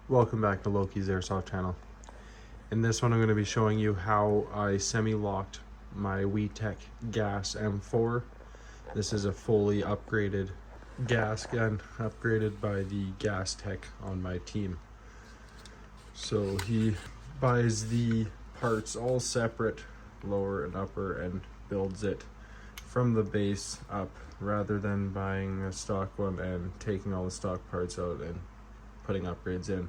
Welcome back to Loki's Airsoft channel. In this one I'm going to be showing you how I semi-locked my WeTech Gas M4. This is a fully upgraded gas gun, upgraded by the gas tech on my team. So he buys the parts all separate, lower and upper, and builds it from the base up rather than buying a stock one and taking all the stock parts out and putting upgrades in.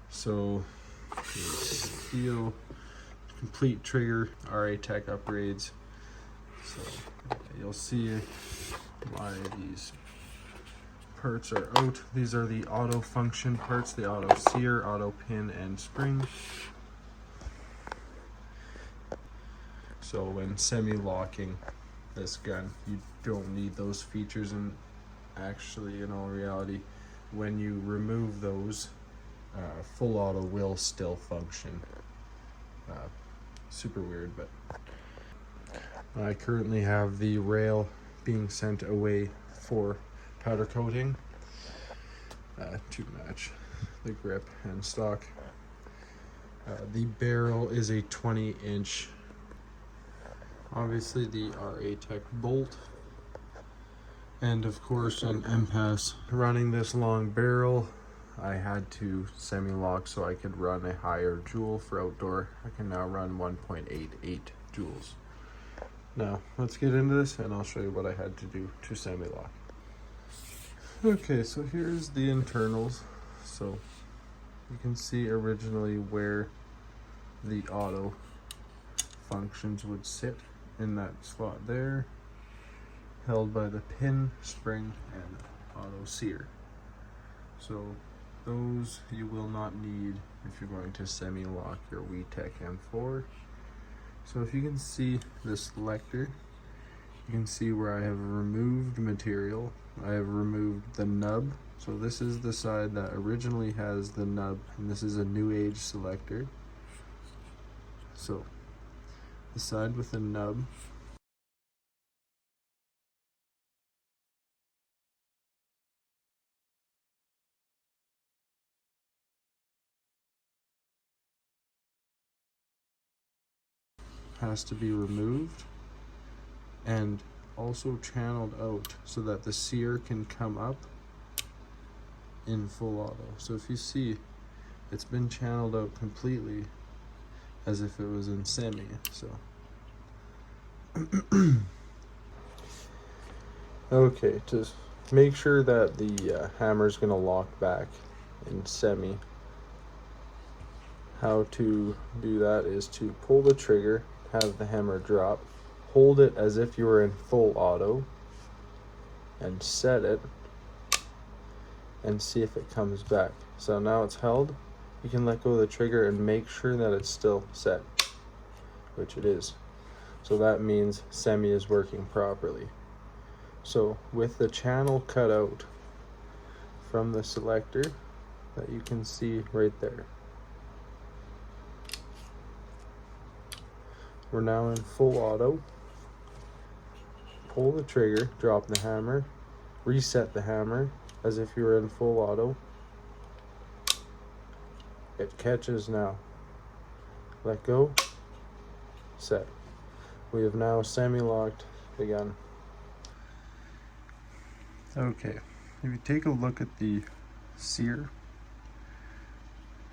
So steel complete trigger RA Tech upgrades. So you'll see why these parts are out. These are the auto function parts, the auto sear, auto pin, and spring. So when semi-locking this gun, you don't need those features, and actually in all reality, when you remove those, full auto will still function. Super weird, but I currently have the rail being sent away for powder coating to match the grip and stock. The barrel is a 20-inch, obviously the RA Tech bolt, and of course an impasse. Running this long barrel, I had to semi-lock so I could run a higher joule for outdoor. I can now run 1.88 joules. Now let's get into this and I'll show you what I had to do to semi-lock. Okay, so here's the internals. So you can see originally where the auto functions would sit, in that slot there, held by the pin, spring, and auto sear. So those you will not need if you're going to semi-lock your WeTech M4. So if you can see the selector, you can see where I have removed material. I have removed the nub. So this is the side that originally has the nub, and this is a new age selector. So the side with the nub has to be removed and also channeled out so that the sear can come up in full auto. So if you see, it's been channeled out completely as if it was in semi. So okay, to make sure that the hammer is going to lock back in semi, how to do that is to pull the trigger, have the hammer drop, hold it as if you were in full auto, and set it, and see if it comes back. So now it's held. You can let go of the trigger and make sure that it's still set, which it is. So that means semi is working properly. So with the channel cut out from the selector that you can see right there, we're now in full auto. Pull the trigger, drop the hammer, reset the hammer as if you were in full auto. It catches now. Let go, set. We have now semi-locked the gun. Okay, if you take a look at the sear,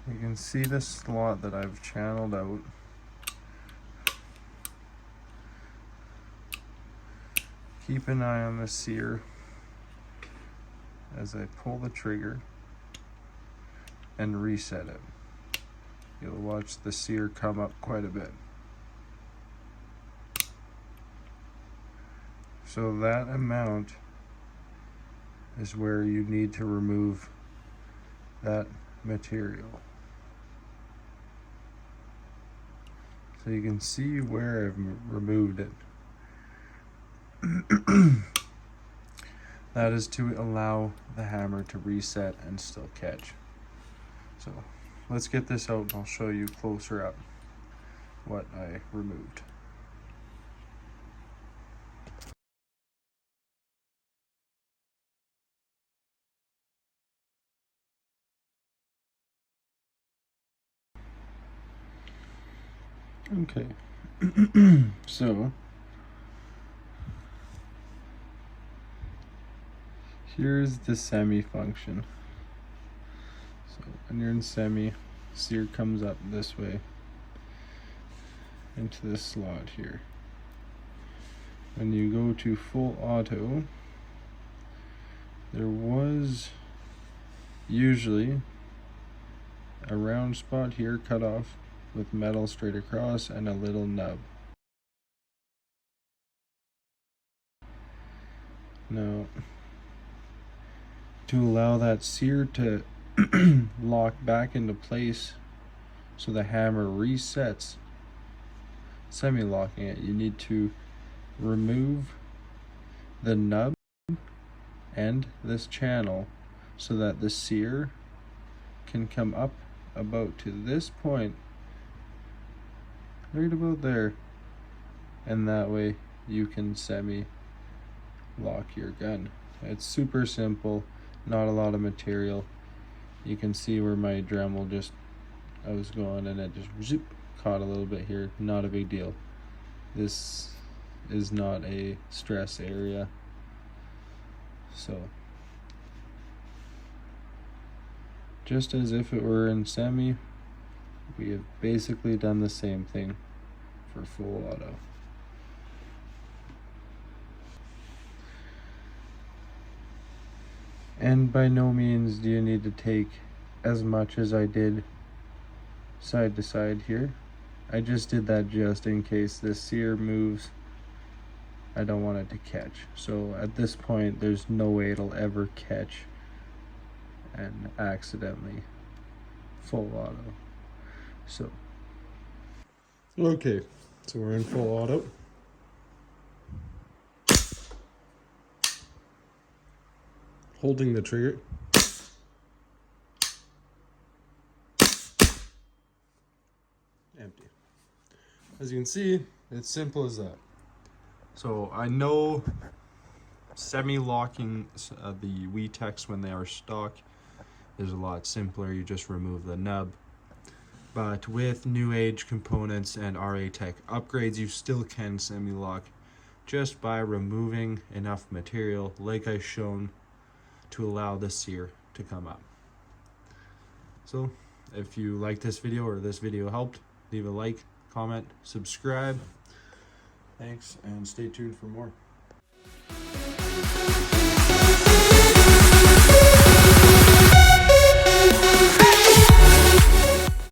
you can see the slot that I've channeled out. Keep an eye on the sear as I pull the trigger and reset it. You'll watch the sear come up quite a bit. So that amount is where you need to remove that material. So you can see where I've removed it. That is to allow the hammer to reset and still catch. So let's get this out and I'll show you closer up what I removed. Okay, so here's the semi function. So when you're in semi, sear comes up this way into this slot here. When you go to full auto, there was usually a round spot here cut off with metal straight across and a little nub. Now, to allow that sear to lock back into place so the hammer resets, semi-locking it, you need to remove the nub and this channel so that the sear can come up about to this point, right about there, and that way you can semi-lock your gun. It's super simple, not a lot of material. You can see where my Dremel I was going and it just zoop, caught a little bit here. Not a big deal. This is not a stress area. So, just as if it were in semi, we have basically done the same thing for full auto. And by no means do you need to take as much as I did side to side here. I just did that just in case this sear moves. I don't want it to catch. So at this point, there's no way it'll ever catch and accidentally full auto. So, okay, so we're in full auto. Holding the trigger. Empty. As you can see, it's simple as that. So I know semi-locking the WeTechs when they are stock is a lot simpler. You just remove the nub. But with new age components and RA Tech upgrades, you still can semi-lock just by removing enough material like I've shown to allow the sear to come up. So if you like this video or this video helped, leave a like, comment, subscribe. Thanks, and stay tuned for more.